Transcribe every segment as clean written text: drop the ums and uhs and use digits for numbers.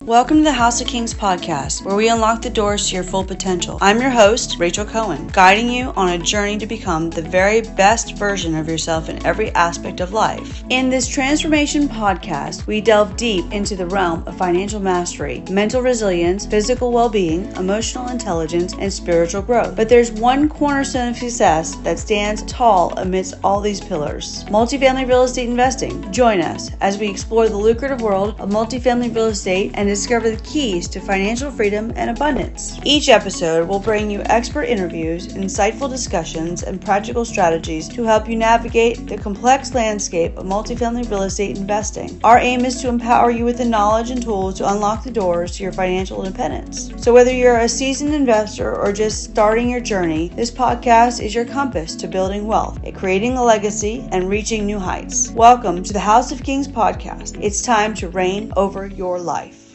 Welcome to the House of Kings podcast, where we unlock the doors to your full potential. I'm your host, Rachel Cohen, guiding you on a journey to become the very best version of yourself in every aspect of life. In this transformation podcast, we delve deep into the realm of financial mastery, mental resilience, physical well-being, emotional intelligence, and spiritual growth. But there's one cornerstone of success that stands tall amidst all these pillars: multifamily real estate investing. Join us as we explore the lucrative world of multifamily real estate and discover the keys to financial freedom and abundance. Each episode will bring you expert interviews, insightful discussions, and practical strategies to help you navigate the complex landscape of multifamily real estate investing. Our aim is to empower you with the knowledge and tools to unlock the doors to your financial independence. So whether you're a seasoned investor or just starting your journey, this podcast is your compass to building wealth, creating a legacy, and reaching new heights. Welcome to the House of Kings podcast. It's time to reign over your life.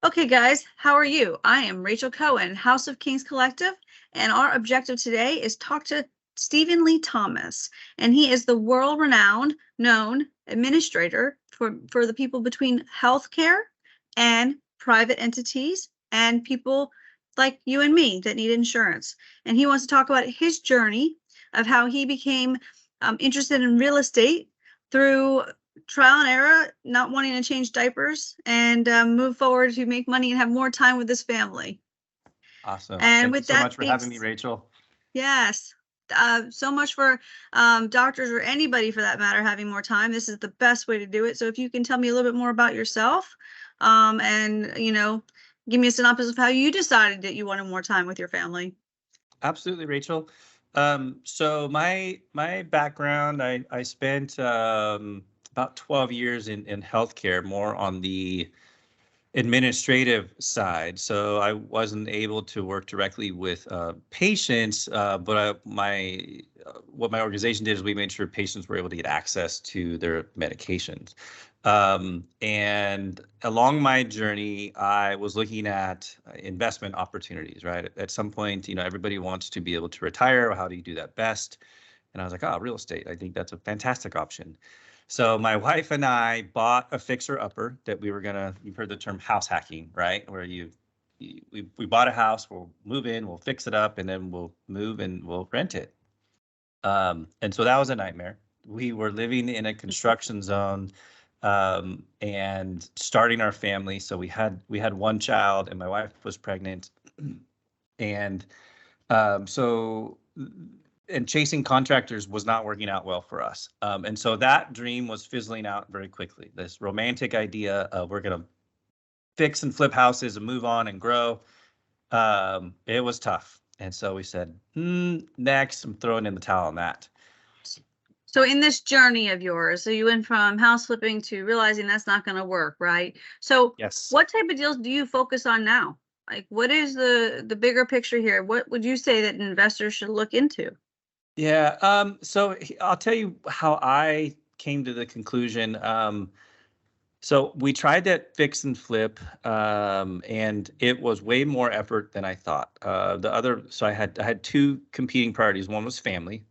Okay, guys, how are you? I am Rachel Cohen, House of Kings Collective, and our objective today is talk to Stephen Lee Thomas, and he is the world-renowned, known administrator for the people between healthcare and private entities and people like you and me that need insurance. And he wants to talk about his journey of how he became interested in real estate through trial and error, not wanting to change diapers, and move forward to make money and have more time with his family. Awesome. And Thank with you so that much for having me, Rachel. Yes. So much for doctors or anybody for that matter having more time. This is the best way to do it. So if you can tell me a little bit more about yourself, and give me a synopsis of how you decided that you wanted more time with your family. Absolutely, Rachel. So my background, I spent about 12 years in healthcare, more on the administrative side. So I wasn't able to work directly with patients, but what my organization did is we made sure patients were able to get access to their medications. And along my journey, I was looking at investment opportunities, right? At some point, everybody wants to be able to retire. How do you do that best? And I was like, real estate. I think that's a fantastic option. So my wife and I bought a fixer upper that you've heard the term house hacking, right? Where we bought a house, we'll move in, we'll fix it up, and then we'll move and we'll rent it. And so that was a nightmare. We were living in a construction zone, and starting our family. So we had one child, and my wife was pregnant, and so and chasing contractors was not working out well for us. And so that dream was fizzling out very quickly. This romantic idea of we're going to fix and flip houses and move on and grow. It was tough. And so we said, next, I'm throwing in the towel on that. So in this journey of yours, so you went from house flipping to realizing that's not going to work, right? So yes. What type of deals do you focus on now? Like, what is the bigger picture here? What would you say that investors should look into? Yeah. So I'll tell you how I came to the conclusion. So we tried that fix and flip, and it was way more effort than I thought. So I had two competing priorities. One was family,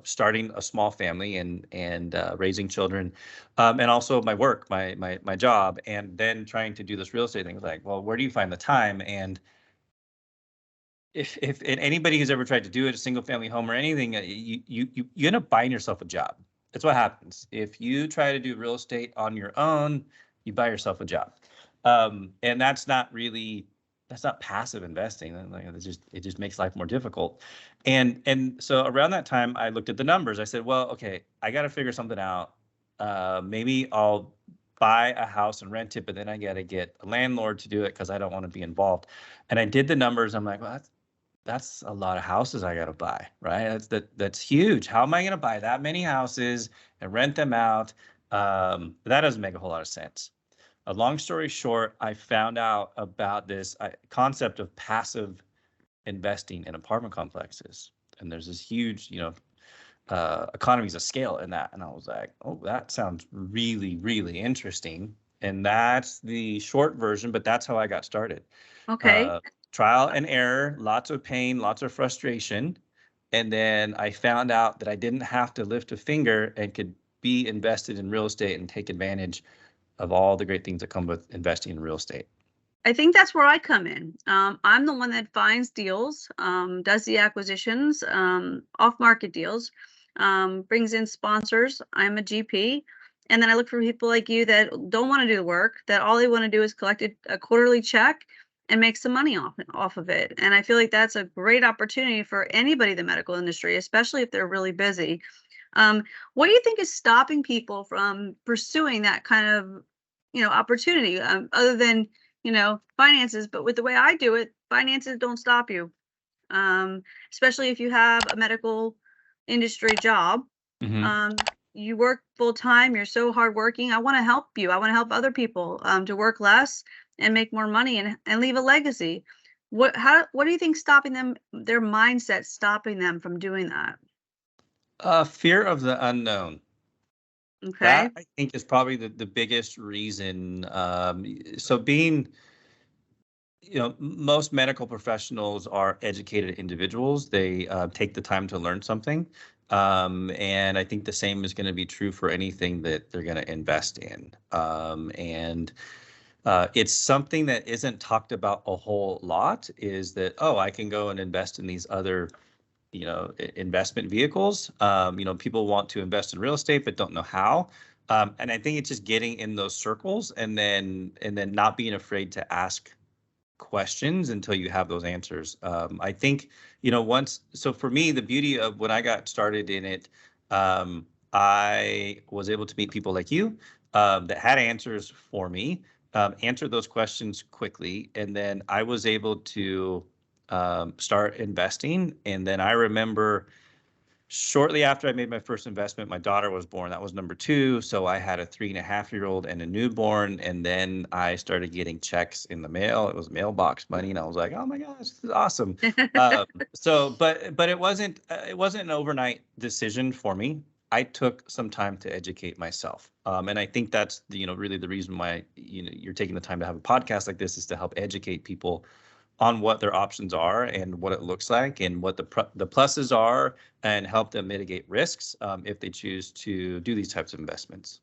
starting a small family and raising children, and also my work, my job, and then trying to do this real estate thing. It's like, well, where do you find the time? And if anybody who's ever tried to do it, a single family home or anything, you end up buying yourself a job. That's what happens. If you try to do real estate on your own, you buy yourself a job. And that's not passive investing. Like, it just makes life more difficult. And so around that time, I looked at the numbers. I said, well, okay, I got to figure something out. Maybe I'll buy a house and rent it, but then I got to get a landlord to do it because I don't want to be involved. And I did the numbers. I'm like, well, that's a lot of houses I got to buy, right? That's huge. How am I going to buy that many houses and rent them out? That doesn't make a whole lot of sense. A long story short, I found out about this concept of passive investing in apartment complexes, and there's this huge, economies of scale in that. And I was like, oh, that sounds really, really interesting. And that's the short version, but that's how I got started. Okay. Trial and error, lots of pain, lots of frustration. And then I found out that I didn't have to lift a finger and could be invested in real estate and take advantage of all the great things that come with investing in real estate. I think that's where I come in. I'm the one that finds deals, does the acquisitions, off-market deals, brings in sponsors. I'm a GP. And then I look for people like you that don't want to do the work, that all they want to do is collect a quarterly check and make some money off of it. And I feel like that's a great opportunity for anybody in the medical industry, especially if they're really busy. What do you think is stopping people from pursuing that kind of, opportunity, other than, finances? But with the way I do it, finances don't stop you. Especially if you have a medical industry job. Mm-hmm. You work full time, you're so hardworking. I want to help you. I want to help other people to work less and make more money and leave a legacy. What do you think stopping them, their mindset stopping them from doing that? Fear of the unknown. Okay. That I think is probably the biggest reason. So being, most medical professionals are educated individuals. They take the time to learn something. And I think the same is going to be true for anything that they're going to invest in. And it's something that isn't talked about a whole lot, is that, oh, I can go and invest in these other investment vehicles. People want to invest in real estate but don't know how. And I think it's just getting in those circles and then not being afraid to ask questions until you have those answers. I think, so for me, the beauty of when I got started in it, I was able to meet people like you that had answers for me, answered those questions quickly, and then I was able to start investing. And then I remember shortly after I made my first investment, my daughter was born. That was number two. So I had a 3.5-year-old and a newborn. And then I started getting checks in the mail. It was mailbox money. And I was like, oh my gosh, this is awesome. But it wasn't an overnight decision for me. I took some time to educate myself. And I think that's really the reason why, you're taking the time to have a podcast like this, is to help educate people on what their options are and what it looks like and what the pluses are, and help them mitigate risks if they choose to do these types of investments.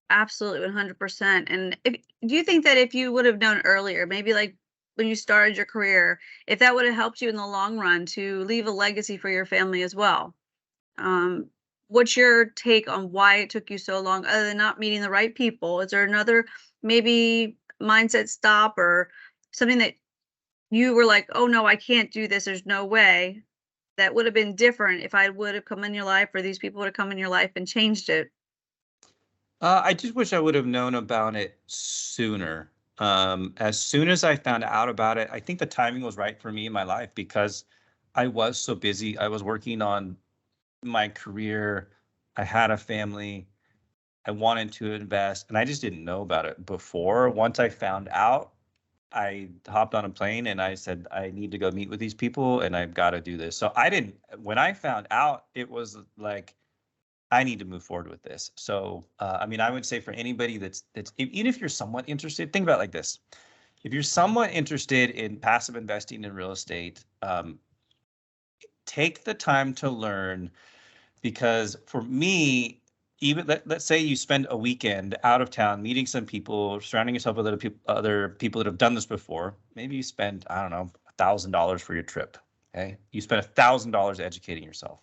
Absolutely, 100%. And do you think that if you would have known earlier, maybe like when you started your career, if that would have helped you in the long run to leave a legacy for your family as well? Um, what's your take on why it took you so long, other than not meeting the right people? Is there another maybe mindset stop or something that you were like, oh no, I can't do this, there's no way, that would have been different if I would have come in your life, or these people would have come in your life and changed it? I just wish I would have known about it sooner. As soon as I found out about it, I think the timing was right for me in my life, because I was so busy. I was working on my career. I had a family. I wanted to invest, and I just didn't know about it before. Once I found out, I hopped on a plane and I said, I need to go meet with these people and I've got to do this. So when I found out, it was like, I need to move forward with this. So, I mean, I would say for anybody even if you're somewhat interested, think about it like this. If you're somewhat interested in passive investing in real estate, take the time to learn, because for me, even let's say you spend a weekend out of town meeting some people, surrounding yourself with other people that have done this before. Maybe you spend, I don't know, $1,000 for your trip. Okay, you spend $1,000 educating yourself.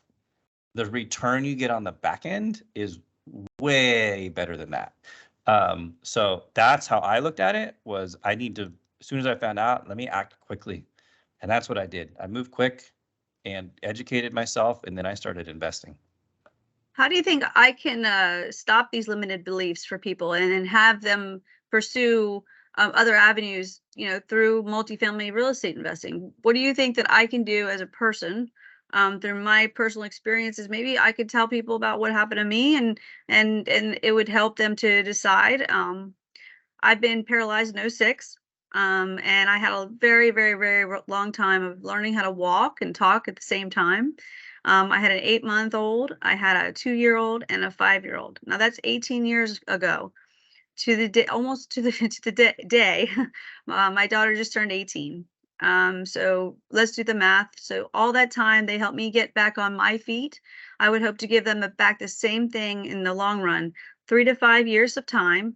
The return you get on the back end is way better than that. So that's how I looked at it. Was I need to, as soon as I found out, let me act quickly, and that's what I did. I moved quick and educated myself, and then I started investing. How do you think I can stop these limited beliefs for people and have them pursue other avenues, through multifamily real estate investing? What do you think that I can do as a person, through my personal experiences? Maybe I could tell people about what happened to me, and it would help them to decide. I've been paralyzed in '06. And I had a very, very, very long time of learning how to walk and talk at the same time. I had an 8-month-old, I had a 2-year-old, and a 5-year-old. Now that's 18 years ago, to the day, almost to the to the day. My daughter just turned 18. So let's do the math. So all that time they helped me get back on my feet. I would hope to give them back the same thing in the long run, 3 to 5 years of time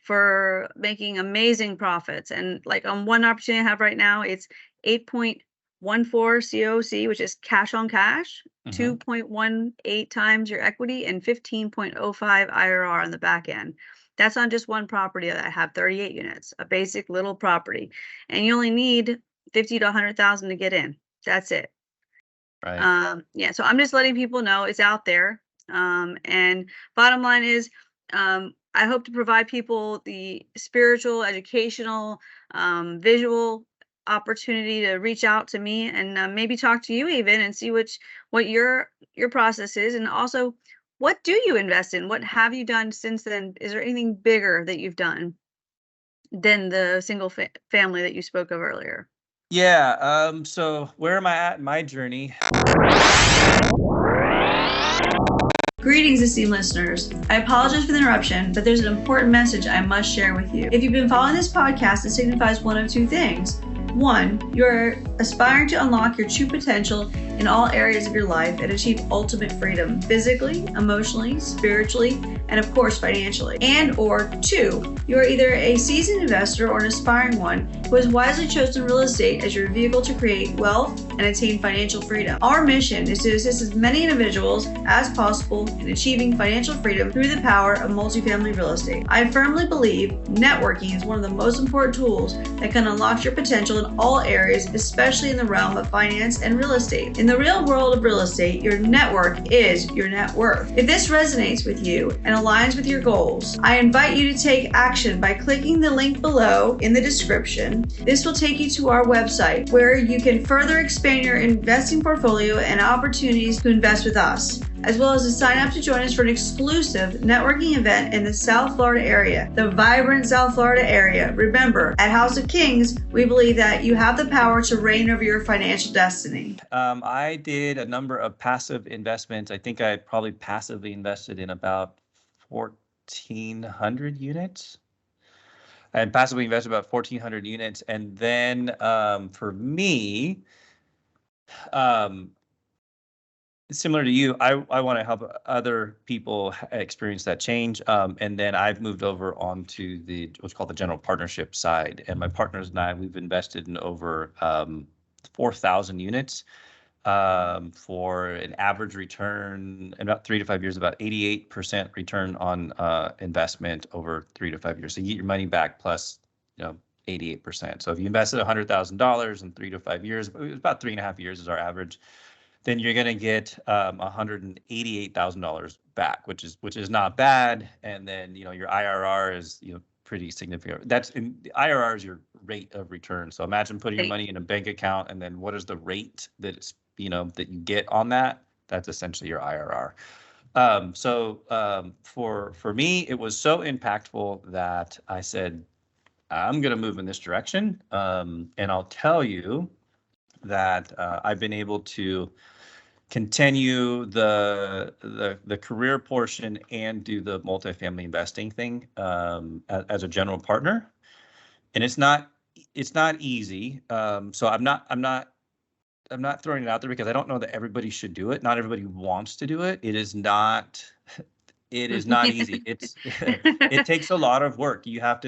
for making amazing profits. And like on one opportunity I have right now, it's 8.14 COC, which is cash on cash, 2.18 times your equity, and 15.05 IRR on the back end. That's on just one property that I have 38 units, a basic little property. And you only need 50 to 100,000 to get in. That's it. Right. Yeah, so I'm just letting people know it's out there. And bottom line is, I hope to provide people the spiritual, educational, visual opportunity to reach out to me and maybe talk to you even and see what your process is, and also what do you invest in? What have you done since then? Is there anything bigger that you've done than the single family that you spoke of earlier? Yeah. So where am I at in my journey? Greetings, esteemed listeners. I apologize for the interruption, but there's an important message I must share with you. If you've been following this podcast, it signifies one of two things. One, you're aspiring to unlock your true potential in all areas of your life and achieve ultimate freedom, physically, emotionally, spiritually, and of course, financially. And or two, you are either a seasoned investor or an aspiring one who has wisely chosen real estate as your vehicle to create wealth and attain financial freedom. Our mission is to assist as many individuals as possible in achieving financial freedom through the power of multifamily real estate. I firmly believe networking is one of the most important tools that can unlock your potential in all areas, especially in the realm of finance and real estate. In the real world of real estate, your network is your net worth. If this resonates with you and aligns with your goals, I invite you to take action by clicking the link below in the description. This will take you to our website where you can further expand your investing portfolio and opportunities to invest with us, as well as to sign up to join us for an exclusive networking event in the South Florida area, the vibrant South Florida area. Remember, at House of Kings, we believe that you have the power to reign over your financial destiny. I did a number of passive investments. I think I probably passively invested in about 1,400 units. And passively invested about 1,400 units. And then for me, similar to you, I want to help other people experience that change. And then I've moved over onto what's called the general partnership side. And my partners and I, we've invested in over 4,000 units for an average return in about 3 to 5 years, about 88% return on investment over 3 to 5 years. So you get your money back plus, 88%. So if you invested $100,000 in 3 to 5 years, about 3.5 years is our average, then you're going to get $188,000 back, which is not bad. And then your IRR is pretty significant. The IRR is your rate of return. So imagine putting your money in a bank account, and then what is the rate that it's that you get on that? That's essentially your IRR. For me, it was so impactful that I said, I'm going to move in this direction. And I'll tell you that I've been able to continue the career portion and do the multifamily investing thing as a general partner. And it's not easy. So I'm not throwing it out there because I don't know that everybody should do it. Not everybody wants to do it. It is not easy. It takes a lot of work. You have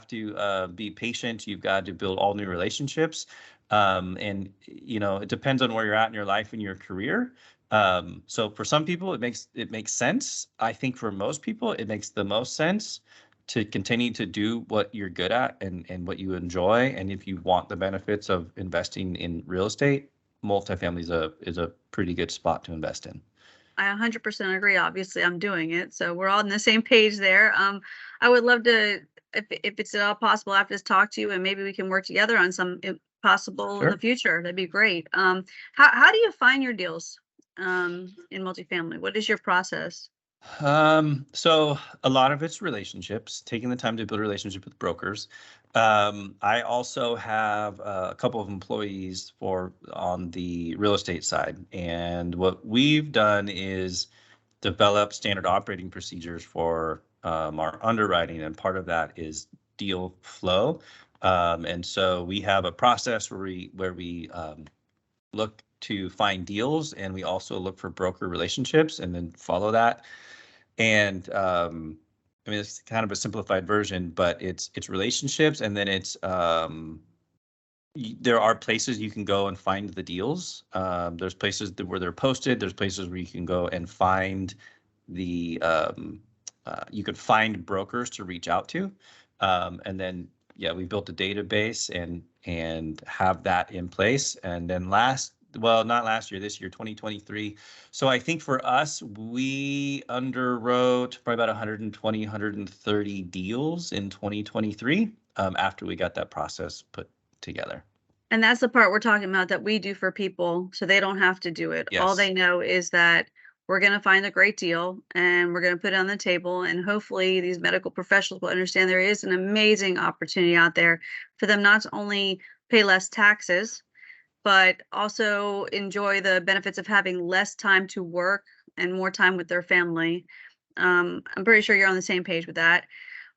to be patient. You've got to build all new relationships. And it depends on where you're at in your life and your career. So for some people it makes sense. I think for most people it makes the most sense to continue to do what you're good at and what you enjoy. And if you want the benefits of investing in real estate, multifamily is a pretty good spot to invest in. I 100% agree. Obviously, I'm doing it, so we're all on the same page there. I would love to, if it's at all possible, after this talk to you, and maybe we can work together on some possible in the future. That'd be great. How do you find your deals in multifamily? What is your process? So a lot of it's relationships, taking the time to build a relationship with brokers. I also have a couple of employees on the real estate side. And what we've done is develop standard operating procedures for our underwriting. And part of that is deal flow. And so we have a process where we look to find deals, and we also look for broker relationships and then follow that. And I mean, it's kind of a simplified version, but it's relationships, and then it's there are places you can go and find the deals. There's places where they're posted. There's places where you can go and find the you could find brokers to reach out to, and then yeah, we built a database and have that in place. And then not last year, this year, 2023. So I think for us, we underwrote probably about 120, 130 deals in 2023 after we got that process put together. And that's the part we're talking about that we do for people so they don't have to do it. All Yes. they know is that we're going to find a great deal and we're going to put it on the table. And hopefully these medical professionals will understand there is an amazing opportunity out there for them not to only pay less taxes, but also enjoy the benefits of having less time to work and more time with their family. I'm pretty sure you're on the same page with that.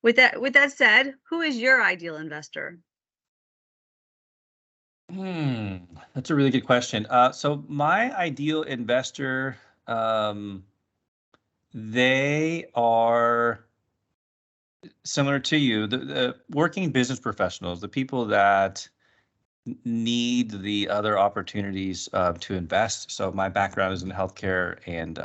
With that said, who is your ideal investor? That's a really good question. So my ideal investor, they are similar to you, the working business professionals, the people that need the other opportunities to invest. So my background is in healthcare and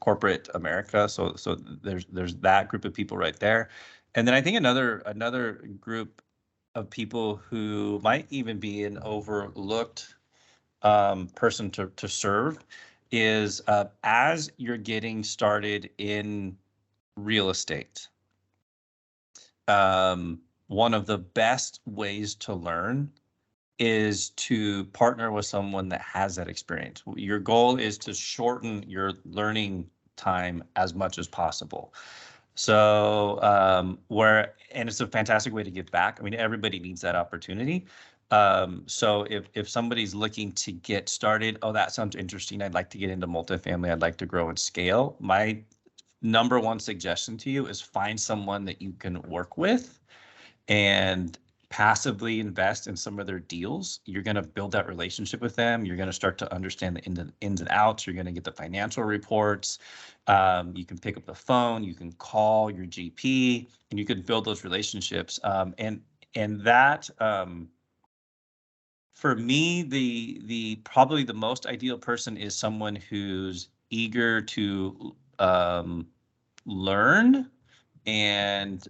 corporate America. So there's that group of people right there, and then I think another group of people who might even be an overlooked person to serve is as you're getting started in real estate. One of the best ways to learn is to partner with someone that has that experience. Your goal is to shorten your learning time as much as possible. So and it's a fantastic way to give back. I mean, everybody needs that opportunity. So if somebody's looking to get started, oh, that sounds interesting, I'd like to get into multifamily, I'd like to grow and scale. My number one suggestion to you is find someone that you can work with and passively invest in some of their deals. You're going to build that relationship with them. You're going to start to understand the ins and outs. You're going to get the financial reports. You can pick up the phone. You can call your GP, and you can build those relationships. And that, for me, the probably the most ideal person is someone who's eager to learn and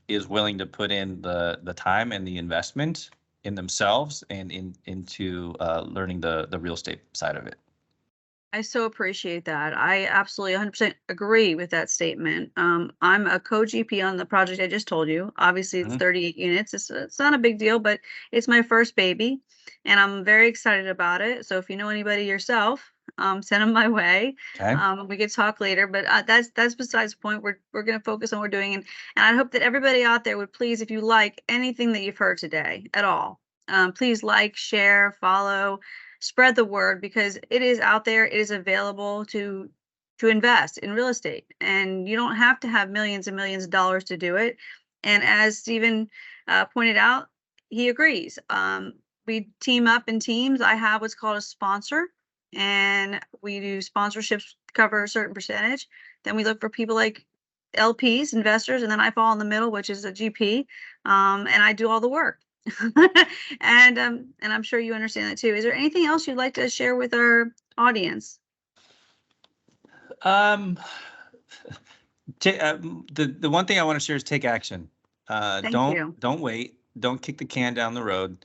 is willing to put in the time and the investment in themselves and into learning the real estate side of it. I so appreciate that. I absolutely 100% agree with that statement. I'm a co-GP on the project I just told you. Obviously, it's 38 units. It's not a big deal, but it's my first baby, and I'm very excited about it. So if you know anybody yourself, send them my way. Okay. We could talk later, but that's besides the point. We're going to focus on what we're doing, and I hope that everybody out there would please, if you like anything that you've heard today at all, please like, share, follow, spread the word, because it is out there. It is available to invest in real estate, and you don't have to have millions and millions of dollars to do it. And as Stephen pointed out, he agrees. We team up in teams. I have what's called a sponsor, and we do sponsorships cover a certain percentage. Then we look for people like LPs, investors, and then I fall in the middle, which is a GP, and I do all the work. And I'm sure you understand that too. Is there anything else you'd like to share with our audience? The one thing I want to share is take action. Thank you. Don't wait. Don't kick the can down the road.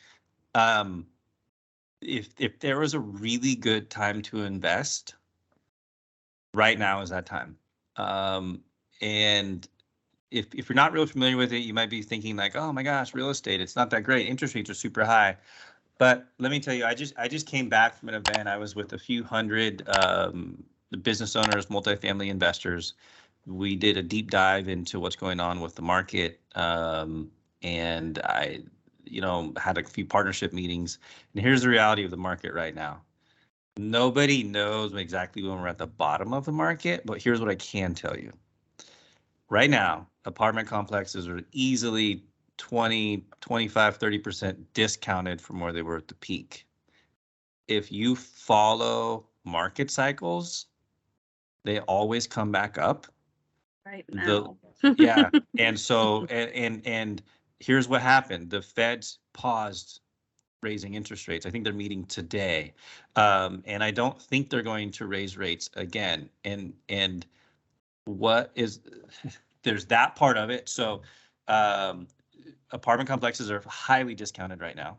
If there was a really good time to invest, right now is that time. And if you're not real familiar with it, you might be thinking like, oh my gosh, real estate, it's not that great. Interest rates are super high. But let me tell you, I just came back from an event. I was with a few hundred business owners, multifamily investors. We did a deep dive into what's going on with the market. And I, had a few partnership meetings. And here's the reality of the market right now. Nobody knows exactly when we're at the bottom of the market, but here's what I can tell you. Right now, apartment complexes are easily 20, 25, 30% discounted from where they were at the peak. If you follow market cycles, they always come back up. Right now. Yeah. And so, and here's what happened. The Feds paused raising interest rates. I think they're meeting today. And I don't think they're going to raise rates again. And what is, there's that part of it. So, apartment complexes are highly discounted right now.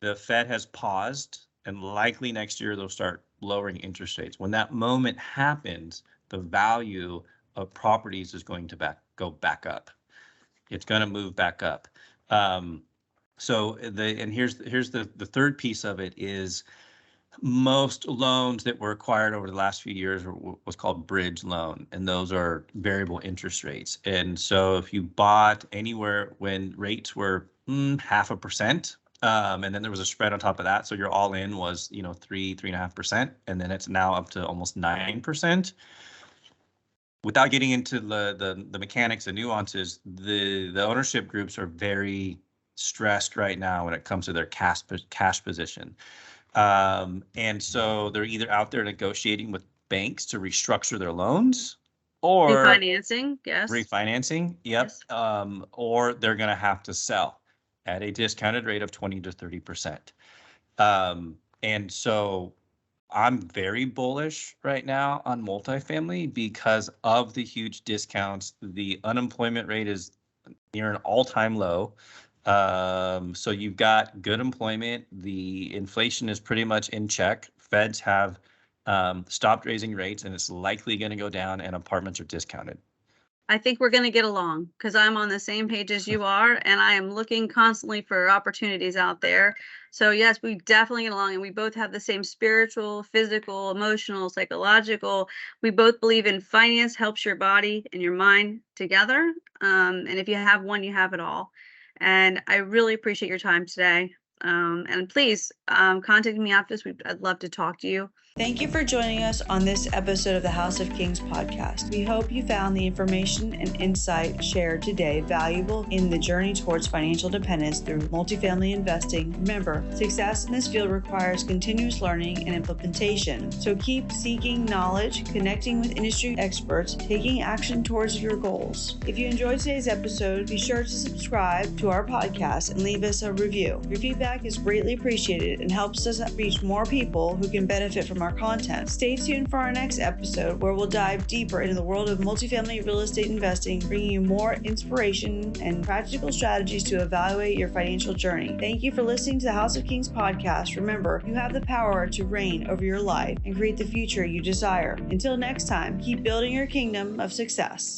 The Fed has paused, and likely next year they'll start lowering interest rates. When that moment happens, the value of properties is going to go back up. It's going to move back up. So here's the third piece of it is most loans that were acquired over the last few years were what's called bridge loan, and those are variable interest rates. And so if you bought anywhere when rates were 0.5%, and then there was a spread on top of that, so your all in was 3.5%, and then it's now up to almost 9%. Without getting into the mechanics and nuances, the ownership groups are very stressed right now when it comes to their cash position. And so they're either out there negotiating with banks to restructure their loans or refinancing. Yes. Refinancing. Yep. Yes. Or they're going to have to sell at a discounted rate of 20 to 30%. And so I'm very bullish right now on multifamily because of the huge discounts. The unemployment rate is near an all-time low. So you've got good employment. The inflation is pretty much in check. Feds have stopped raising rates, and it's likely going to go down, and apartments are discounted. I think we're going to get along because I'm on the same page as you are, and I am looking constantly for opportunities out there. So yes, we definitely get along, and we both have the same spiritual, physical, emotional, psychological. We both believe in finance helps your body and your mind together. And if you have one, you have it all. And I really appreciate your time today. And please contact me after this. I'd love to talk to you. Thank you for joining us on this episode of the House of Kings podcast. We hope you found the information and insight shared today valuable in the journey towards financial independence through multifamily investing. Remember, success in this field requires continuous learning and implementation. So keep seeking knowledge, connecting with industry experts, taking action towards your goals. If you enjoyed today's episode, be sure to subscribe to our podcast and leave us a review. Your feedback is greatly appreciated and helps us reach more people who can benefit from our content. Stay tuned for our next episode where we'll dive deeper into the world of multifamily real estate investing, bringing you more inspiration and practical strategies to evaluate your financial journey. Thank you for listening to the House of Kings podcast. Remember, you have the power to reign over your life and create the future you desire. Until next time, keep building your kingdom of success.